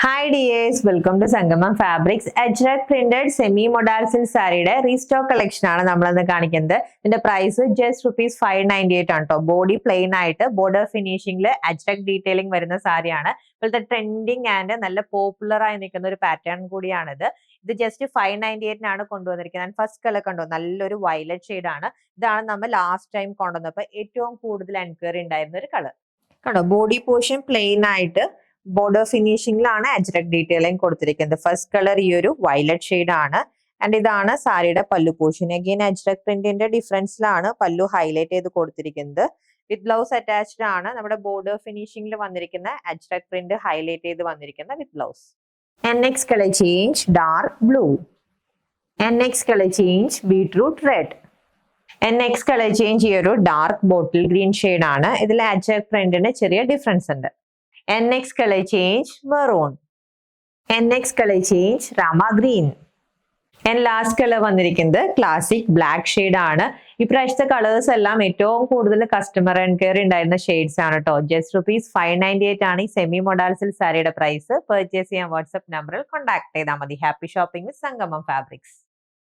Hi dears, welcome to Sangamam Fabrics. Ajrak printed semi-modal silk സാരിയുടെ restock collection ആണ് നമ്മളിന്ന് കാണിക്കുന്നത്. ഇതിന്റെ പ്രൈസ് ജസ്റ്റ് ₹598 ആണ് കേട്ടോ. ബോഡി പ്ലെയിൻ ആയിട്ട് ബോർഡർ ഫിനിഷിംഗിൽ അജ്രക് ഡീറ്റെയിലിംഗ് വരുന്ന സാരിയാണ്. ഇപ്പോഴത്തെ ട്രെൻഡിങ് ആൻഡ് നല്ല പോപ്പുലർ ആയി നിൽക്കുന്ന ഒരു പാറ്റേൺ കൂടിയാണിത്. ഇത് ജസ്റ്റ് 598 കൊണ്ടുവന്നിരിക്കുന്നത്. ഫസ്റ്റ് കളർ കണ്ടോ, നല്ലൊരു വയലറ്റ് ഷെയ്ഡ് ആണ്. ഇതാണ് നമ്മൾ ലാസ്റ്റ് ടൈം കൊണ്ടുവന്നപ്പോൾ ഏറ്റവും കൂടുതൽ എൻക്വയറി ഉണ്ടായിരുന്ന ഒരു കളർ കണ്ടോ. ബോഡി പോർഷൻ പ്ലെയിൻ ആയിട്ട് ബോർഡർ ഫിനിഷിംഗിലാണ് അജ്രക് ഡീറ്റെയിലിംഗ് കൊടുത്തിരിക്കുന്നത്. ഫസ്റ്റ് കളർ ഈ ഒരു വയലറ്റ് ഷെയ്ഡ് ആണ്. ആൻഡ് ഇതാണ് സാരിയുടെ പല്ലു പോർഷൻ. അഗെയിൻ അജ്രക് പ്രിന്റിന്റെ ഡിഫറൻസിലാണ് പല്ലു ഹൈലൈറ്റ് ചെയ്ത് കൊടുത്തിരിക്കുന്നത്. വിത്ത് ബ്ലൗസ് അറ്റാച്ച്ഡ് ആണ്. നമ്മുടെ ബോർഡർ ഫിനിഷിംഗിൽ വന്നിരിക്കുന്ന അജ്രക് പ്രിന്റ് ഹൈലൈറ്റ് ചെയ്ത് വന്നിരിക്കുന്ന with blouse. And next colour change dark blue. And next colour change beetroot red. And next colour change ഈ ഒരു ഡാർക്ക് ബോട്ടിൽ ഗ്രീൻ ഷെയ്ഡ് ആണ്. ഇതിൽ അജ്രക് പ്രിന്റിന് ചെറിയ ഡിഫറൻസ് ഉണ്ട്. And next color change maroon. And next color change rama green. And last color വന്നിരിക്കുന്നത് classic black shade ആണ്. ഇപ്രാവശ്യത്തെ colours എല്ലാം ഏറ്റവും കൂടുതൽ കസ്റ്റമർ എൻക്വയറി ഉണ്ടായിരുന്ന ഷെയ്ഡ്സ് ആണ് കേട്ടോ. ജസ്റ്റ് ₹598 ആണ് ഈ സെമി മൊഡാൽ സിൽക്ക് സാരിയുടെ പ്രൈസ്. പർച്ചേസ് ചെയ്യാൻ വാട്സ്ആപ്പ് നമ്പറിൽ കോൺടാക്ട് ചെയ്താൽ മതി. ഹാപ്പി ഷോപ്പിംഗ് വിത്ത് സംഗമം ഫാബ്രിക്സ്.